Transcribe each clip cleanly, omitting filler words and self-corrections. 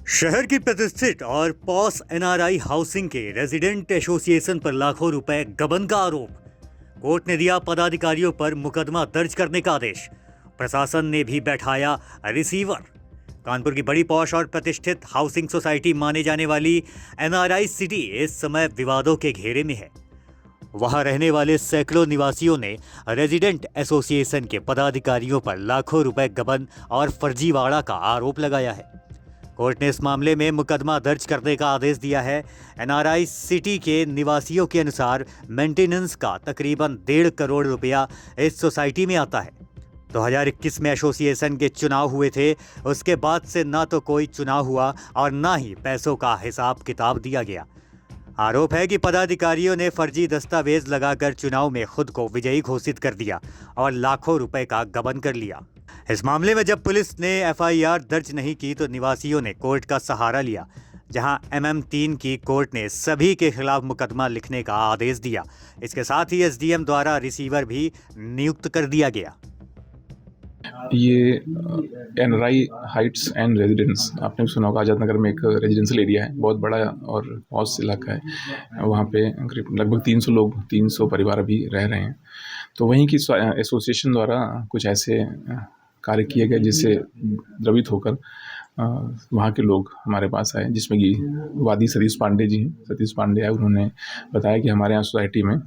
शहर की प्रतिष्ठित और पॉस एनआरआई हाउसिंग के रेजिडेंट एसोसिएशन पर लाखों रुपए गबन का आरोप। कोर्ट ने दिया पदाधिकारियों पर मुकदमा दर्ज करने का आदेश। प्रशासन ने भी बैठाया रिसीवर। कानपुर की बड़ी पॉश और प्रतिष्ठित हाउसिंग सोसाइटी माने जाने वाली एनआरआई सिटी इस समय विवादों के घेरे में है। वहां रहने वाले सैकड़ों निवासियों ने रेजिडेंट एसोसिएशन के पदाधिकारियों पर लाखों रुपए गबन और फर्जीवाड़ा का आरोप लगाया है। कोर्ट ने इस मामले में मुकदमा दर्ज करने का आदेश दिया है। एनआरआई सिटी के निवासियों के अनुसार मेंटेनेंस का तकरीबन 1.5 करोड़ रुपया इस सोसाइटी में आता है। 2021 में एसोसिएशन के चुनाव हुए थे। उसके बाद से ना तो कोई चुनाव हुआ और ना ही पैसों का हिसाब किताब दिया गया। आरोप है कि पदाधिकारियों ने फर्जी दस्तावेज लगाकर चुनाव में खुद को विजयी घोषित कर दिया और लाखों रुपए का गबन कर लिया। इस मामले में जब पुलिस ने एफआईआर दर्ज नहीं की तो निवासियों ने कोर्ट का सहारा लिया, जहां MM3 की कोर्ट ने सभी के खिलाफ मुकदमा लिखने का आदेश दिया। इसके साथ ही SDM द्वारा रिसीवर भी नियुक्त कर दिया गया। ये एनआरआई हाइट्स एंड रेजिडेंस, आपने भी सुना होगा, आज़ाद नगर में एक रेजिडेंशियल एरिया है, बहुत बड़ा और पॉश इलाका है। वहाँ पे लगभग 300 लोग, 300 परिवार अभी रह रहे हैं। तो वहीं की एसोसिएशन द्वारा कुछ ऐसे कार्य किए गए जिससे द्रवित होकर वहाँ के लोग हमारे पास आए, जिसमें कि वादी सतीश पांडे जी हैं। सतीश पांडे आए, उन्होंने बताया कि हमारे यहाँ सोसाइटी में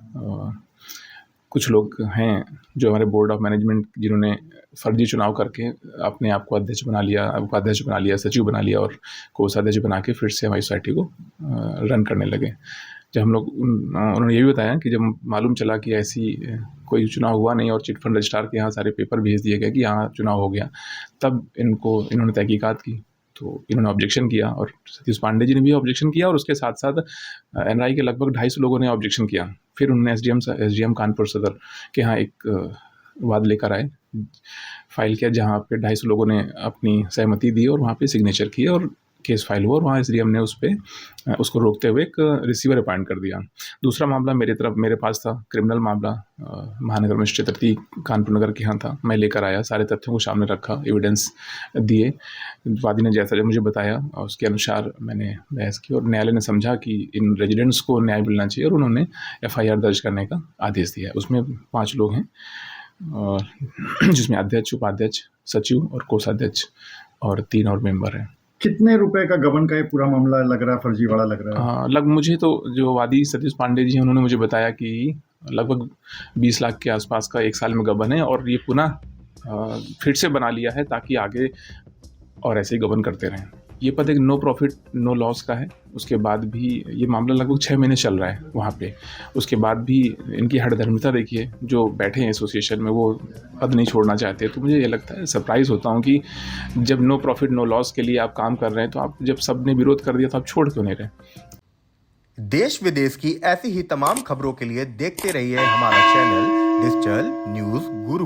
कुछ लोग हैं जो हमारे बोर्ड ऑफ मैनेजमेंट, जिन्होंने फर्जी चुनाव करके अपने आप को अध्यक्ष बना लिया, उपाध्यक्ष बना लिया, सचिव बना लिया और कोषाध्यक्ष बना के फिर से हमारी सोसाइटी को रन करने लगे। जब हम लोग उन्होंने ये भी बताया कि जब मालूम चला कि ऐसी कोई चुनाव हुआ नहीं और चिटफंड रजिस्ट्रार के यहाँ सारे पेपर भेज दिए गए कि यहाँ चुनाव हो गया, तब इन्होंने तहकीकात की। तो इन्होंने ऑब्जेक्शन किया और सतीश पांडे जी ने भी ऑब्जेक्शन किया और उसके साथ साथ एनआरआई के लगभग 250 लोगों ने ऑब्जेक्शन किया। फिर उन्होंने एसडीएम कानपुर सदर के यहाँ एक वाद लेकर आए, फाइल किया, जहाँ पे 250 लोगों ने अपनी सहमति दी और वहाँ पे सिग्नेचर किए और केस फाइल हुआ और वहाँ एसडीएम ने उसको रोकते हुए एक रिसीवर अपॉइंट कर दिया। दूसरा मामला मेरे पास था, क्रिमिनल मामला, महानगर मजिस्ट्रेट तृतीय कानपुर नगर के यहाँ था। मैं लेकर आया, सारे तथ्यों को सामने रखा, एविडेंस दिए, वादी ने जैसा मुझे बताया और उसके अनुसार मैंने बहस की और न्यायालय ने समझा कि इन रेजिडेंट्स को न्याय मिलना चाहिए और उन्होंने एफआईआर दर्ज करने का आदेश दिया। उसमें 5 लोग हैं और जिसमें अध्यक्ष, उपाध्यक्ष, सचिव और कोषाध्यक्ष और 3 और मेंबर हैं। कितने रुपए का गबन का ये पूरा मामला लग रहा है, फर्जीवाड़ा लग रहा है? मुझे तो जो वादी सतीश पांडे जी हैं, उन्होंने मुझे बताया कि लगभग 20 लाख के आसपास का 1 साल में गबन है और ये पुनः फिर से बना लिया है ताकि आगे और ऐसे ही गबन करते रहें। ये पद एक नो प्रॉफिट नो लॉस का है। उसके बाद भी ये मामला लगभग 6 महीने चल रहा है वहाँ पे। उसके बाद भी इनकी हठधर्मिता देखिए, जो बैठे हैं एसोसिएशन में वो पद नहीं छोड़ना चाहते। तो मुझे ये लगता है, सरप्राइज़ होता हूँ कि जब नो प्रॉफिट नो लॉस के लिए आप काम कर रहे हैं तो आप जब सब ने विरोध कर दिया तो आप छोड़ क्यों नहीं रहे? देश विदेश की ऐसी ही तमाम खबरों के लिए देखते रहिए हमारा चैनल डिजिटल न्यूज़ गुरु।